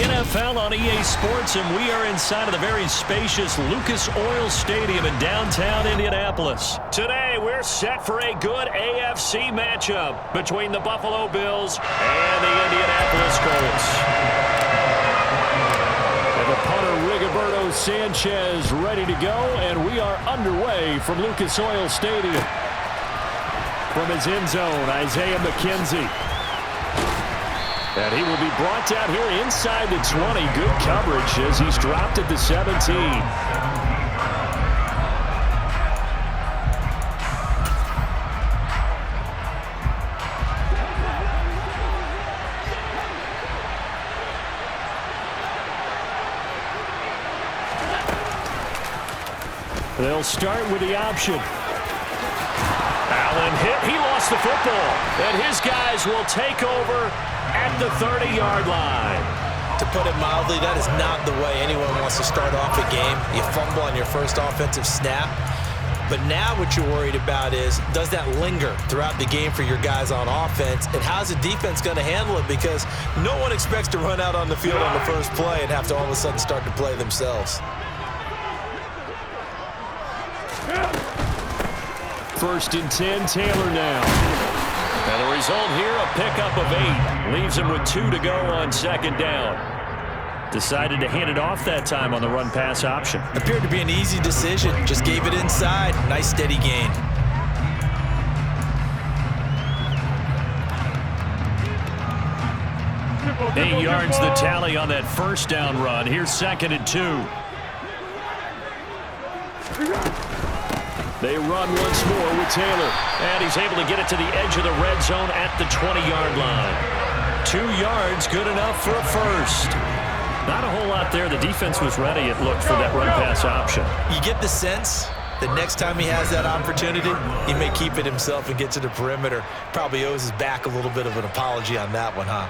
NFL on EA Sports, and we are inside of the very spacious Lucas Oil Stadium in downtown Indianapolis. Today, we're set for a good AFC matchup between the Buffalo Bills and the Indianapolis Colts. And the punter, Rigoberto Sanchez, ready to go, and we are underway from Lucas Oil Stadium. From his end zone, Isaiah McKenzie. And he will be brought down here inside the 20. Good coverage as he's dropped at the 17. They'll start with the option. Allen hit. He lost the football. And his guys will take over at the 30-yard line. To put it mildly, that is not the way anyone wants to start off a game. You fumble on your first offensive snap. But now what you're worried about is, does that linger throughout the game for your guys on offense? And how's the defense going to handle it? Because no one expects to run out on the field on the first play and have to all of a sudden start to play themselves. First and 10, Taylor now. And the result here, a pickup of 8. Leaves him with 2 to go on second down. Decided to hand it off that time on the run-pass option. Appeared to be an easy decision. Just gave it inside. Nice steady gain. Eight yards the tally on that first down run. Here's second and 2. They run once more with Taylor. And he's able to get it to the edge of the red zone at the 20-yard line. 2 yards, good enough for a first. Not a whole lot there. The defense was ready, it looked, for that run-pass option. You get the sense that next time he has that opportunity, he may keep it himself and get to the perimeter. Probably owes his back a little bit of an apology on that one, huh?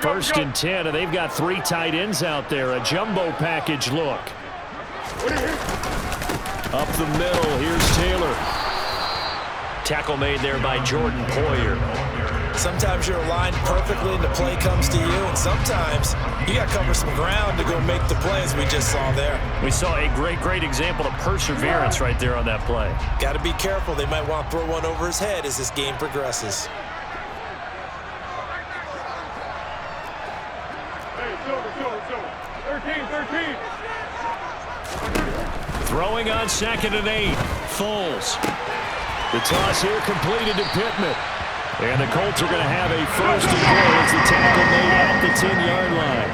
First and 10, and they've got 3 tight ends out there. A jumbo package look. Up the middle, here's Taylor. Tackle made there by Jordan Poyer. Sometimes you're aligned perfectly and the play comes to you, and sometimes you got to cover some ground to go make the play, as we just saw there. We saw a great example of perseverance right there on that play. Got to be careful. They might want to throw one over his head as this game progresses. Throwing on second and 8. Foles. The toss here completed to Pittman. And the Colts are going to have a first and goal as the tackle made at the 10-yard line.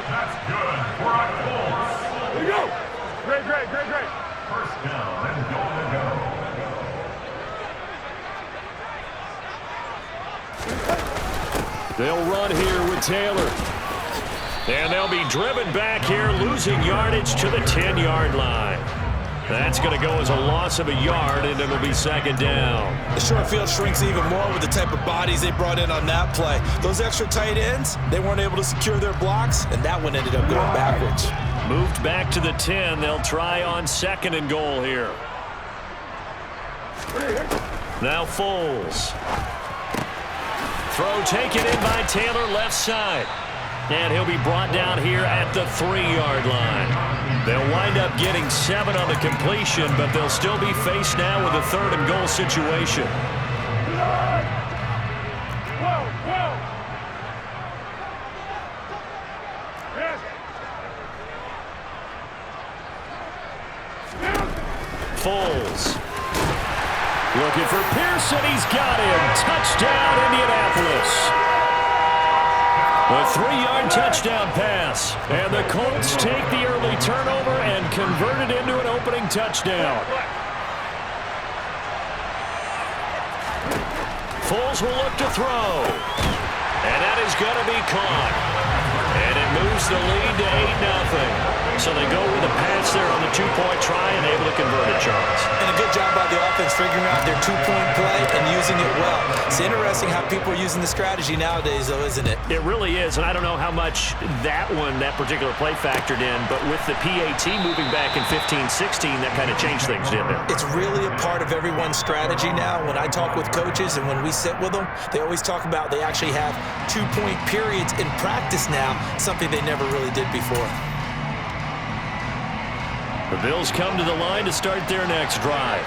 That's good for our Colts. Here we go. Great. First down and goal to go. They'll run here with Taylor. And they'll be driven back here, losing yardage to the 10-yard line. That's going to go as a loss of a yard, and it'll be second down. The short field shrinks even more with the type of bodies they brought in on that play. Those extra tight ends, they weren't able to secure their blocks, and that one ended up going backwards. Moved back to the 10. They'll try on second and goal here. Now Foles. Throw taken in by Taylor, left side. And he'll be brought down here at the 3-yard line. They'll wind up getting 7 on the completion, but they'll still be faced now with a third and goal situation. Foles. Looking for Pearson. He's got him. Touchdown, Indianapolis. A 3-yard touchdown pass. And the Colts take the early turnover and convert it into an opening touchdown. Foles will look to throw. And that is going to be caught. And it moves the lead to 8-0. So they go with a pass there on the two-point try and able to convert it, Charles. And a good job by the offense figuring out their two-point play and using it well. It's interesting how people are using the strategy nowadays, though, isn't it? It really is, and I don't know how much that particular play factored in, but with the PAT moving back in 15-16, that kind of changed things, didn't it? It's really a part of everyone's strategy now. When I talk with coaches and when we sit with them, they always talk about they actually have two-point periods in practice now, something they never really did before. The Bills come to the line to start their next drive.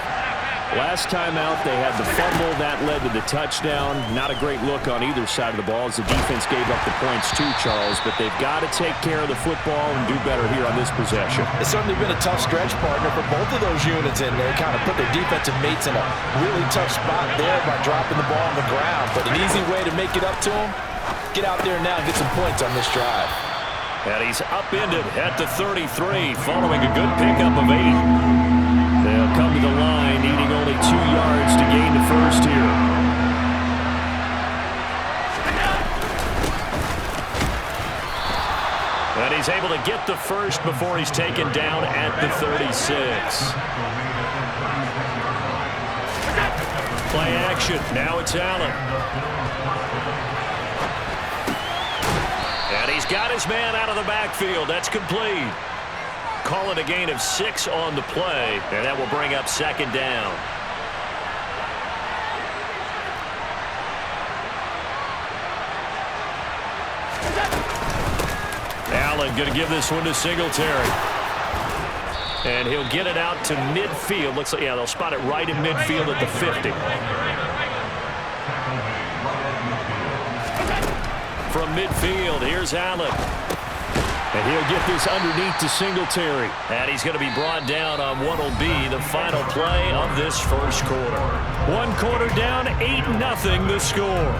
Last time out, they had the fumble. That led to the touchdown. Not a great look on either side of the ball as the defense gave up the points too, Charles. But they've got to take care of the football and do better here on this possession. It's certainly been a tough stretch, partner, for both of those units, and they kind of put their defensive mates in a really tough spot there by dropping the ball on the ground. But an easy way to make it up to them, get out there now and get some points on this drive. And he's upended at the 33 following a good pickup of 8. They'll come to the line needing only 2 yards to gain the first here. And he's able to get the first before he's taken down at the 36. Play action. Now it's Allen. And he's got his man out of the backfield. That's complete. Call it a gain of 6 on the play, and that will bring up second down. Allen going to give this one to Singletary. And he'll get it out to midfield. Looks like, yeah, they'll spot it right in midfield at the 50. From midfield, here's Allen. And he'll get this underneath to Singletary. And he's going to be brought down on what will be the final play of this first quarter. 1 quarter down, 8-0 the score.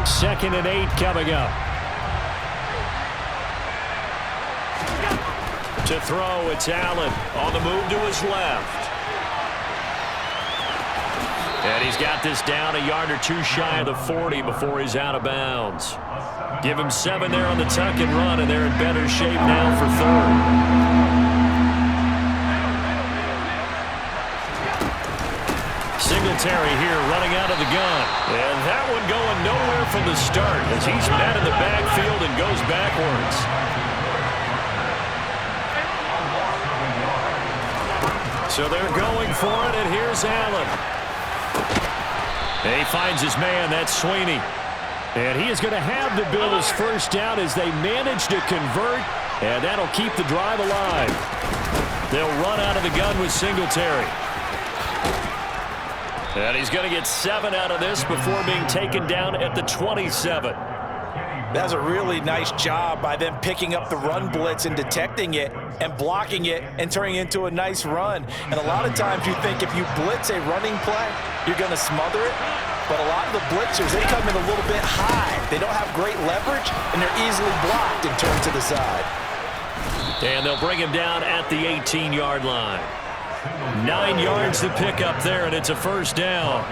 Second and 8 coming up. To throw, it's Allen on the move to his left. And he's got this down a yard or 2 shy of the 40 before he's out of bounds. Give him 7 there on the tuck and run, and they're in better shape now for third. Singletary here running out of the gun. And that one going nowhere from the start as he's met in the backfield and goes backwards. So they're going for it, and here's Allen. And he finds his man, that's Sweeney. And he is going to have the Bills first down as they manage to convert, and that'll keep the drive alive. They'll run out of the gun with Singletary. And he's going to get 7 out of this before being taken down at the 27. That's a really nice job by them picking up the run blitz and detecting it and blocking it and turning it into a nice run. And a lot of times you think if you blitz a running play, you're going to smother it. But a lot of the blitzers, they come in a little bit high. They don't have great leverage, and they're easily blocked and turned to the side. And they'll bring him down at the 18-yard line. 9 yards to pick up there, and it's a first down.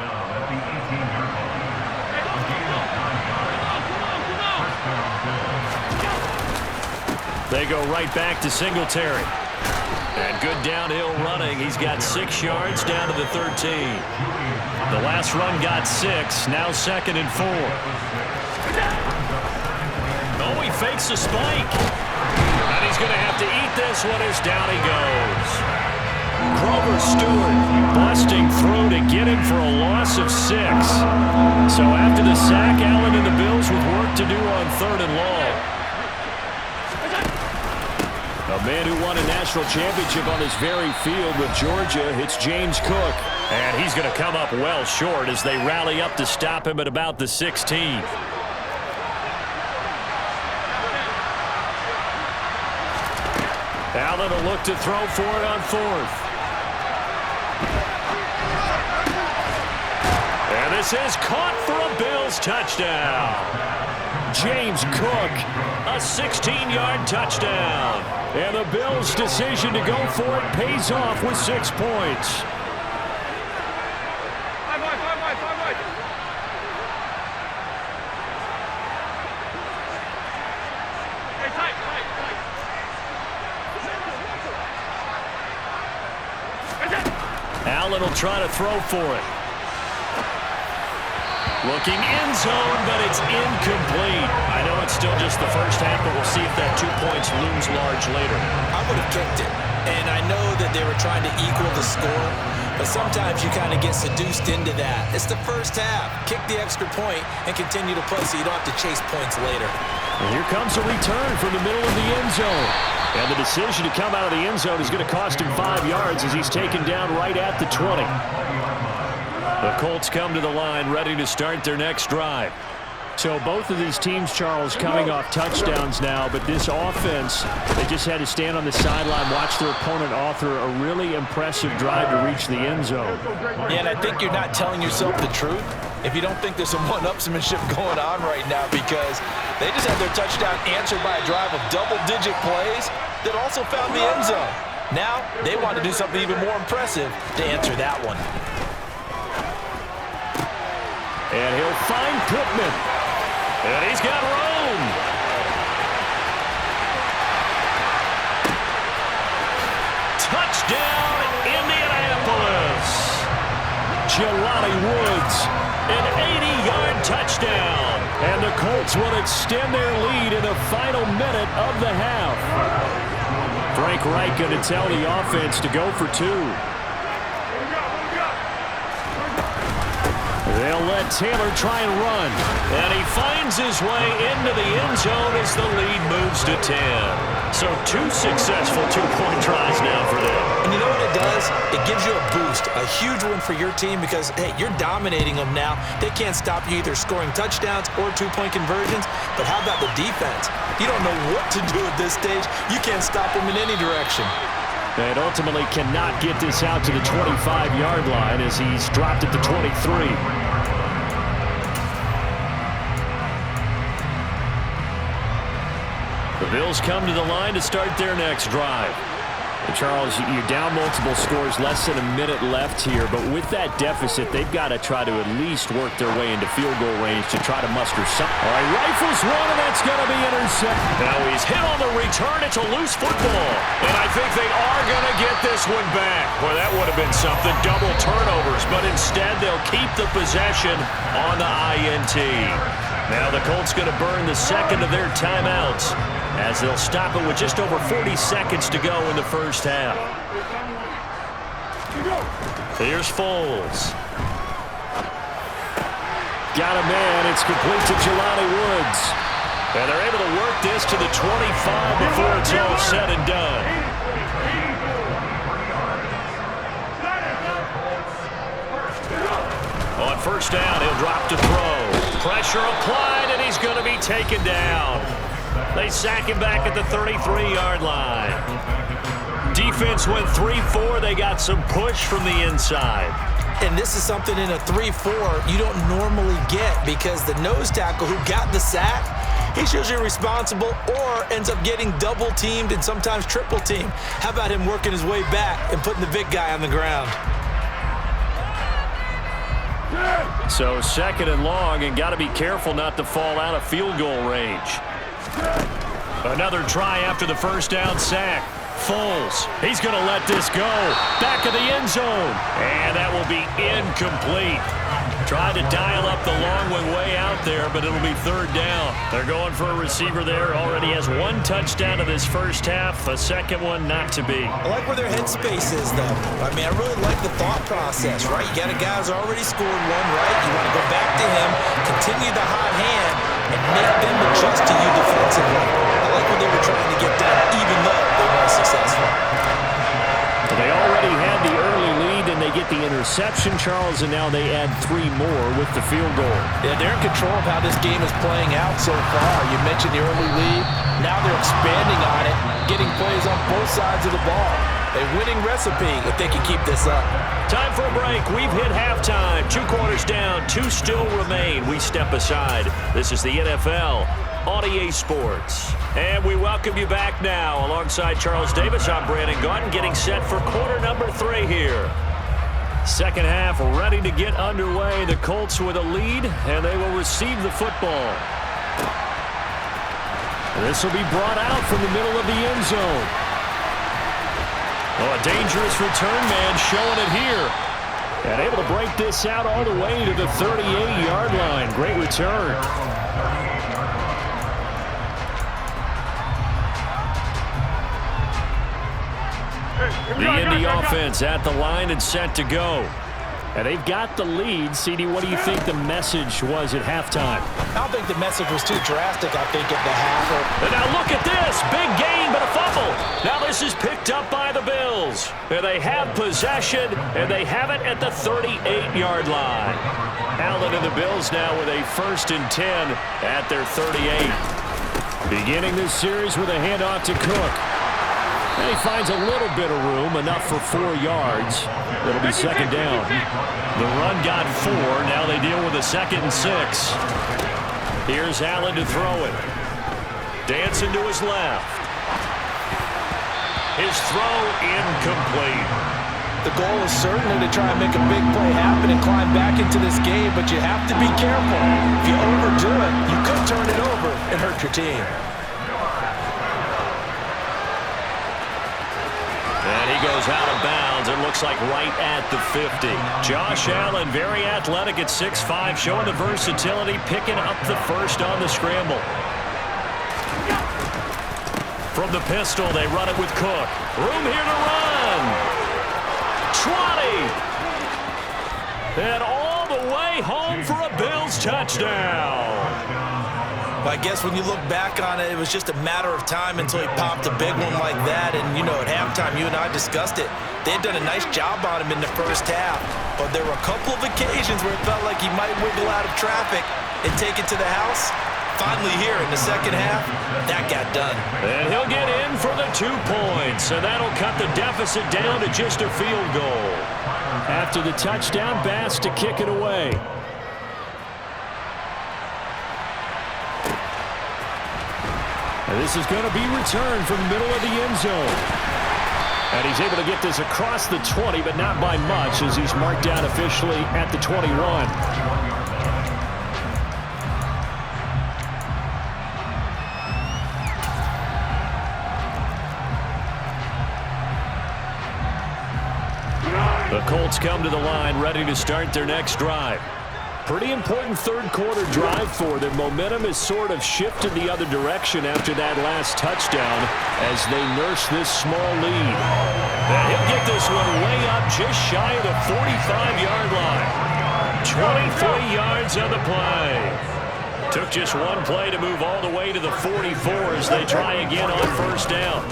They go right back to Singletary. And good downhill running. He's got 6 yards down to the 13. The last run got 6. Now 2nd and 4. Oh, he fakes the spike. And he's going to have to eat this one as down he goes. Grover Stewart busting through to get him for a loss of 6. So after the sack, Allen and the Bills with work to do on 3rd and long. A man who won a national championship on this very field with Georgia, it's James Cook. And he's going to come up well short as they rally up to stop him at about the 16. Allen will look to throw for it on 4th. And this is caught for a Bills touchdown. James Cook, a 16-yard touchdown. And the Bills' decision to go for it pays off with 6 points. Allen will try to throw for it. Looking end zone, but it's incomplete. I know it's still just the first half, but we'll see if that 2 points looms large later. I would have kicked it. And I know that they were trying to equal the score, but sometimes you kind of get seduced into that. It's the first half. Kick the extra point and continue to play so you don't have to chase points later. And here comes a return from the middle of the end zone. And the decision to come out of the end zone is going to cost him 5 yards as he's taken down right at the 20. The Colts come to the line ready to start their next drive. So both of these teams, Charles, coming off touchdowns now, but this offense, they just had to stand on the sideline, watch their opponent author a really impressive drive to reach the end zone. Yeah, and I think you're not telling yourself the truth if you don't think there's some one-upsmanship going on right now, because they just had their touchdown answered by a drive of double-digit plays that also found the end zone. Now they want to do something even more impressive to answer that one. And he'll find Pittman. And he's got room. Touchdown, Indianapolis. Jelani Woods, an 80-yard touchdown. And the Colts will extend their lead in the final minute of the half. Frank Reich going to tell the offense to go for 2. They'll let Taylor try and run. And he finds his way into the end zone as the lead moves to 10. So 2 successful 2-point tries now for them. And you know what it does? It gives you a boost, a huge one for your team because, hey, you're dominating them now. They can't stop you either scoring touchdowns or 2-point conversions. But how about the defense? You don't know what to do at this stage. You can't stop them in any direction. And ultimately cannot get this out to the 25-yard line as he's dropped at the 23. The Bills come to the line to start their next drive. And Charles, you're down multiple scores, less than a minute left here, but with that deficit, they've got to try to at least work their way into field goal range to try to muster something. All right, rifles one, and that's going to be intercepted. Now he's hit on the return. It's a loose football. And I think they are going to get this one back. Boy, that would have been something, double turnovers, but instead they'll keep the possession on the INT. Now the Colts going to burn the second of their timeouts, as they'll stop it with just over 40 seconds to go in the first half. Here's Foles. Got a man. It's complete to Jelani Woods. And they're able to work this to the 25 before it's all said and done. On first down, he'll drop to throw. Pressure applied, and he's going to be taken down. They sack him back at the 33-yard line. Defense went 3-4. They got some push from the inside. And this is something in a 3-4 you don't normally get because the nose tackle who got the sack, he's usually responsible or ends up getting double-teamed and sometimes triple-teamed. How about him working his way back and putting the big guy on the ground? So second and long, and got to be careful not to fall out of field goal range. Another try after the first down sack. Foles, he's going to let this go. Back of the end zone. And that will be incomplete. Tried to dial up the long one way out there, but it'll be third down. They're going for a receiver there. Already has 1 touchdown in this first half. A second one not to be. I like where their headspace is, though. I mean, I really like the thought process, right? You got a guy who's already scored one, right? You want to go back to him, continue the hot hand, and make them adjust to you defensively. I like what they were trying to get done, even though they weren't successful. They already had the early lead, and they get the interception, Charles, and now they add 3 more with the field goal. Yeah, they're in control of how this game is playing out so far. You mentioned the early lead. Now they're expanding on it, getting plays on both sides of the ball. A winning recipe if they can keep this up. Time for a break. We've hit halftime. 2 quarters down, 2 still remain. We step aside. This is the NFL on EA Sports. And we welcome you back now. Alongside Charles Davis, I'm Brandon Gaudin, getting set for quarter number 3 here. Second half ready to get underway. The Colts with a lead, and they will receive the football. This will be brought out from the middle of the end zone. Oh, a dangerous return man showing it here. And able to break this out all the way to the 38-yard line. Great return. The Indy offense at the line and set to go. And they've got the lead. CD, what do you think the message was at halftime? I don't think the message was too drastic, I think, at the half. And now look at this. Big gain, but a fumble. Now this is picked up by the Bills. And they have possession, and they have it at the 38-yard line. Allen and the Bills now with a 1st and 10 at their 38. Beginning this series with a handoff to Cook. And he finds a little bit of room, enough for 4 yards. It'll be 2nd down. The run got 4. Now they deal with a 2nd and 6. Here's Allen to throw it. Dancing to his left. His throw incomplete. The goal is certainly to try and make a big play happen and climb back into this game, but you have to be careful. If you overdo it, you could turn it over and hurt your team. And he goes out of bounds. It looks like right at the 50. Josh Allen, very athletic at 6'5", showing the versatility, picking up the first on the scramble. From the pistol, they run it with Cook. Room here to run. 20. And all the way home for a Bills touchdown. I guess when you look back on it, it was just a matter of time until he popped a big one like that. And, you know, at halftime, you and I discussed it. They had done a nice job on him in the first half. But there were a couple of occasions where it felt like he might wiggle out of traffic and take it to the house. Finally here in the second half, that got done. And he'll get in for the 2 points. And that'll cut the deficit down to just a field goal. After the touchdown, Bass to kick it away. And this is going to be returned from the middle of the end zone. And he's able to get this across the 20, but not by much, as he's marked down officially at the 21. The Colts come to the line, ready to start their next drive. Pretty important third-quarter drive for them. Momentum has sort of shifted the other direction after that last touchdown as they nurse this small lead. And he'll get this one way up just shy of the 45-yard line. 23 yards on the play. Took just one play to move all the way to the 44 as they try again on 1st down.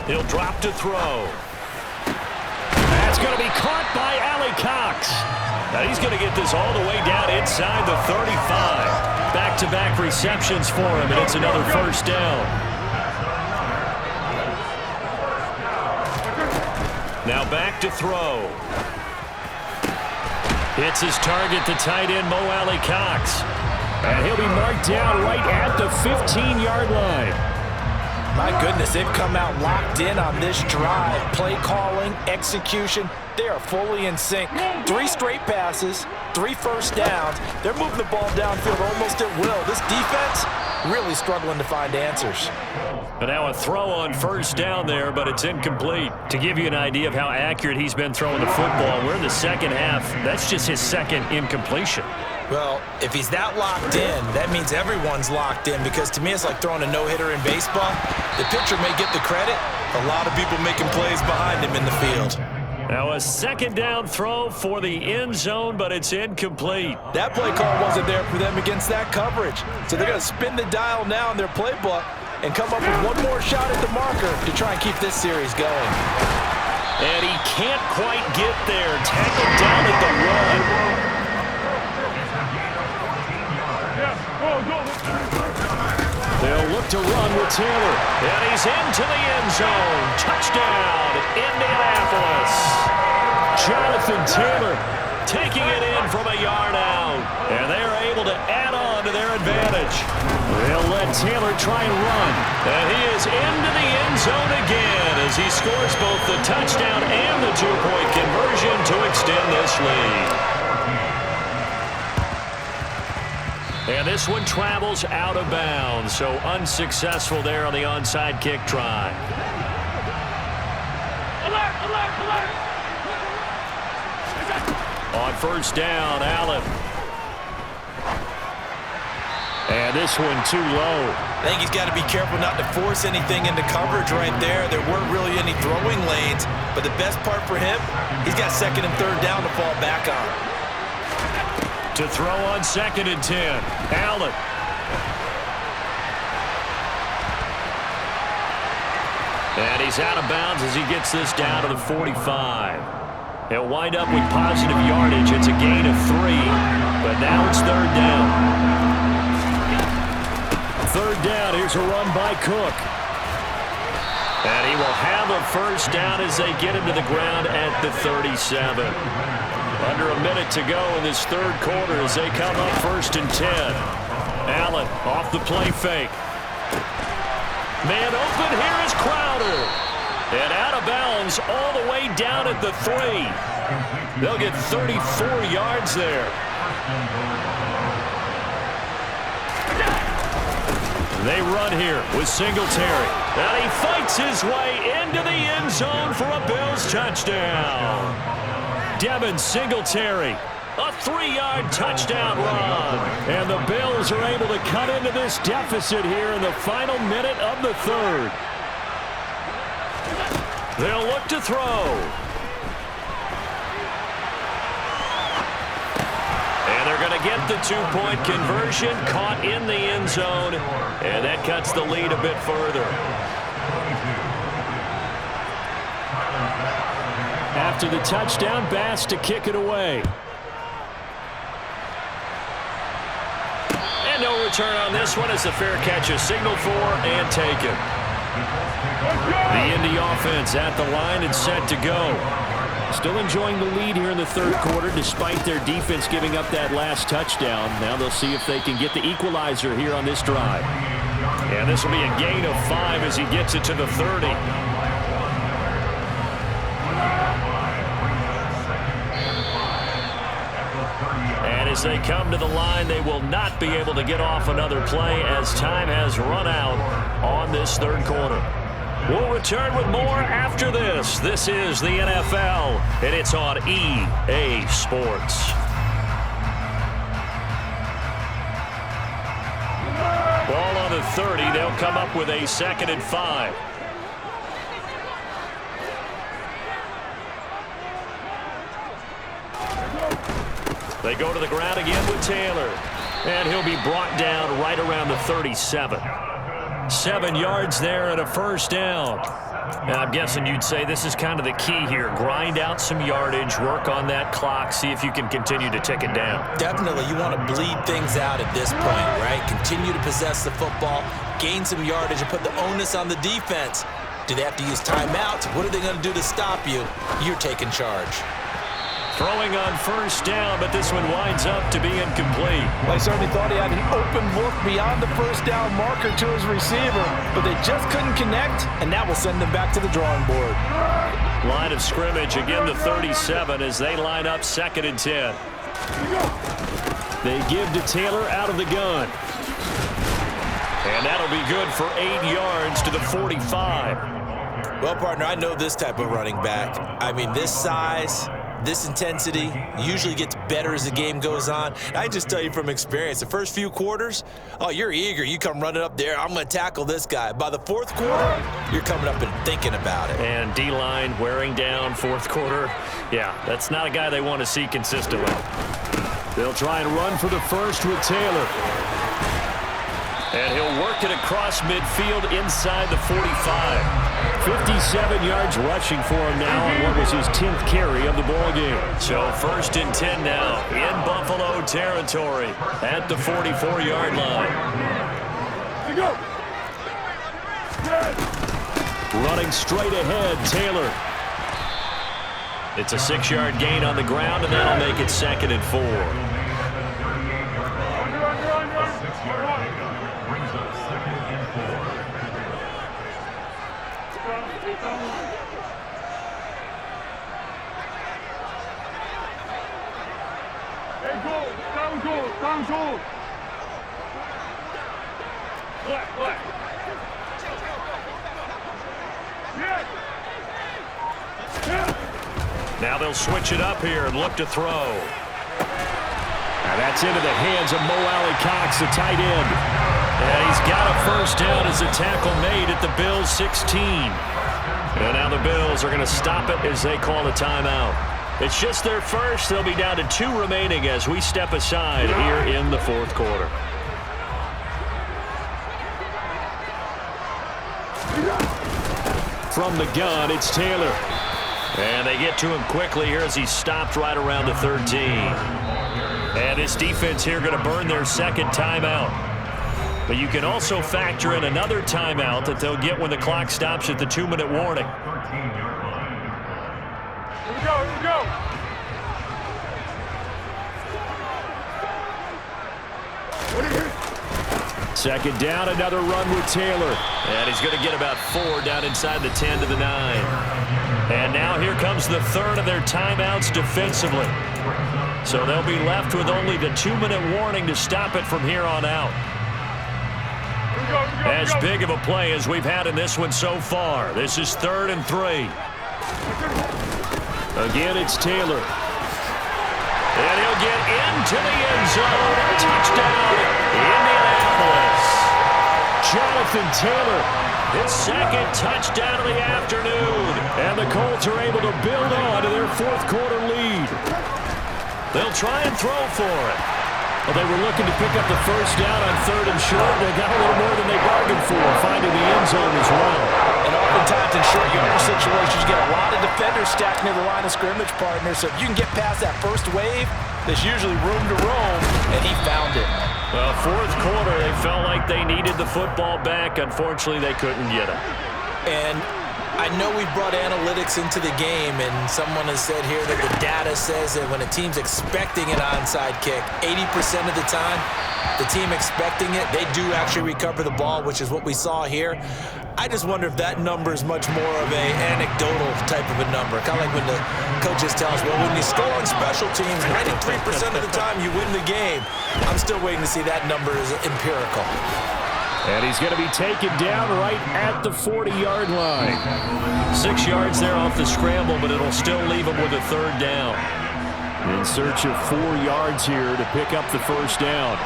He'll drop to throw. That's going to be caught by Allie Cox. Now he's going to get this all the way down inside the 35. Back-to-back receptions for him, and it's another 1st down. Now back to throw. Hits his target, the tight end, Mo Alley Cox. And he'll be marked down right at the 15-yard line. My goodness, they've come out locked in on this drive. Play calling, execution, they are fully in sync. 3 straight passes, 3 first downs. They're moving the ball downfield almost at will. This defense really struggling to find answers. But now a throw on 1st down there, but it's incomplete. To give you an idea of how accurate he's been throwing the football, we're in the second half. That's just his 2nd incompletion. Well, if he's that locked in, that means everyone's locked in, because to me it's like throwing a no-hitter in baseball. The pitcher may get the credit, a lot of people making plays behind him in the field. Now a 2nd down throw for the end zone, but it's incomplete. That play call wasn't there for them against that coverage. So they're going to spin the dial now in their playbook and come up with one more shot at the marker to try and keep this series going. And he can't quite get there. Tackled down at the run. They'll look to run with Taylor. And he's into the end zone. Touchdown, Indianapolis. Jonathan Taylor taking it in from a yard out. And they're able to add on to their advantage. They'll let Taylor try and run. And he is into the end zone again as he scores both the touchdown and the 2-point conversion to extend this lead. And this one travels out of bounds, so unsuccessful there on the onside kick try. On first down, Allen. And this one too low. I think he's got to be careful not to force anything into coverage right there. There weren't really any throwing lanes, but the best part for him, he's got second and third down to fall back on. To throw on second and 10, Allen. And he's out of bounds as he gets this down to the 45. He'll wind up with positive yardage. It's a gain of 3, but now it's third down. Third down, here's a run by Cook. And he will have a first down as they get him to the ground at the 37. Under a minute to go in this third quarter as they come up first and 10. Allen off the play fake. Man open, here is Crowder. And out of bounds all the way down at the 3. They'll get 34 yards there. They run here with Singletary. And he fights his way into the end zone for a Bills touchdown. Devin Singletary, a 3-yard touchdown run. And the Bills are able to cut into this deficit here in the final minute of the third. They'll look to throw. And they're going to get the 2-point conversion, caught in the end zone, and that cuts the lead a bit further. After the touchdown, Bass to kick it away. And no return on this one as the fair catch is signaled for and taken. The Indy offense at the line and set to go. Still enjoying the lead here in the third quarter despite their defense giving up that last touchdown. Now they'll see if they can get the equalizer here on this drive. And this will be a gain of 5 as he gets it to the 30. And as they come to the line, they will not be able to get off another play as time has run out on this third quarter. We'll return with more after this. This is the NFL, and it's on EA Sports. Ball on the 30. They'll come up with a 2nd and 5. They go to the ground again with Taylor. And he'll be brought down right around the 37. 7 yards there and a first down. And I'm guessing you'd say this is kind of the key here. Grind out some yardage, work on that clock, see if you can continue to tick it down. Definitely, you want to bleed things out at this point, right? Continue to possess the football, gain some yardage, and put the onus on the defense. Do they have to use timeouts? What are they going to do to stop you? You're taking charge. Throwing on first down, but this one winds up to be incomplete. They certainly thought he had an open look beyond the first down marker to his receiver, but they just couldn't connect, and that will send them back to the drawing board. Line of scrimmage, again the 37 as they line up 2nd and 10. They give to Taylor out of the gun. And that'll be good for 8 yards to the 45. Well, partner, I know this type of running back. I mean, this size, this intensity usually gets better as the game goes on. I just tell you from experience, the first few quarters, oh, you're eager. You come running up there, I'm going to tackle this guy. By the fourth quarter, you're coming up and thinking about it. And D-line wearing down fourth quarter. Yeah, that's not a guy they want to see consistently. They'll try and run for the first with Taylor. And he'll work it across midfield inside the 45. 57 yards rushing for him now on what was his 10th carry of the ballgame. So 1st and 10 now in Buffalo territory at the 44-yard line. Running straight ahead, Taylor. It's a 6-yard gain on the ground, and that'll make it 2nd and 4. Now they'll switch it up here and look to throw. And that's into the hands of Mo Alley-Cox, the tight end. And he's got a first down as a tackle made at the Bills' 16. And now the Bills are going to stop it as they call a timeout. It's just their first. They'll be down to 2 remaining as we step aside here in the fourth quarter. From the gun, it's Taylor. And they get to him quickly here as he's stopped right around the 13. And this defense here going to burn their second timeout. But you can also factor in another timeout that they'll get when the clock stops at the 2-minute warning. Here we go, here we go. Second down, another run with Taylor. And he's going to get about 4 down inside the 10 to the 9. And now here comes the third of their timeouts defensively. So they'll be left with only the 2-minute warning to stop it from here on out. As big of a play as we've had in this one so far. This is 3rd and 3. Again, it's Taylor. And he'll get into the end zone. Touchdown, Indianapolis. Jonathan Taylor, his second touchdown of the afternoon. And the Colts are able to build on to their fourth quarter lead. They'll try and throw for it. Well, they were looking to pick up the first down on 3rd and short. They got a little more than they bargained for, finding the end zone as well. And oftentimes in short yardage situations, you get a lot of defenders stacked near the line of scrimmage, partner. So if you can get past that first wave, there's usually room to roam, and he found it. Well, fourth quarter, they felt like they needed the football back. Unfortunately, they couldn't get it. And I know we brought analytics into the game, and someone has said here that the data says that when a team's expecting an onside kick, 80% of the time, the team expecting it, they do actually recover the ball, which is what we saw here. I just wonder if that number is much more of an anecdotal type of a number. Kind of like when the coaches tell us, well, when you score on special teams, 93% of the time you win the game. I'm still waiting to see that number is empirical. And he's going to be taken down right at the 40-yard line. 6 yards there off the scramble, but it'll still leave him with a 3rd down. In search of 4 yards here to pick up the first down.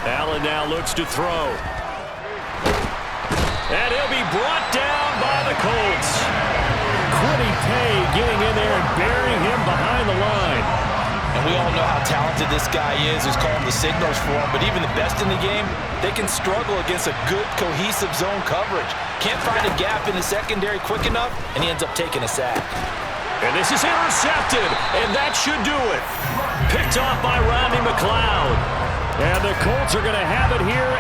Allen now looks to throw. And he'll be brought down by the Colts. Quiddy Pay getting in there and burying him behind the line. And we all know how talented this guy is, who's calling the signals for him. But even the best in the game, they can struggle against a good, cohesive zone coverage. Can't find a gap in the secondary quick enough, and he ends up taking a sack. And this is intercepted, and that should do it. Picked off by Rodney McLeod. And the Colts are going to have it here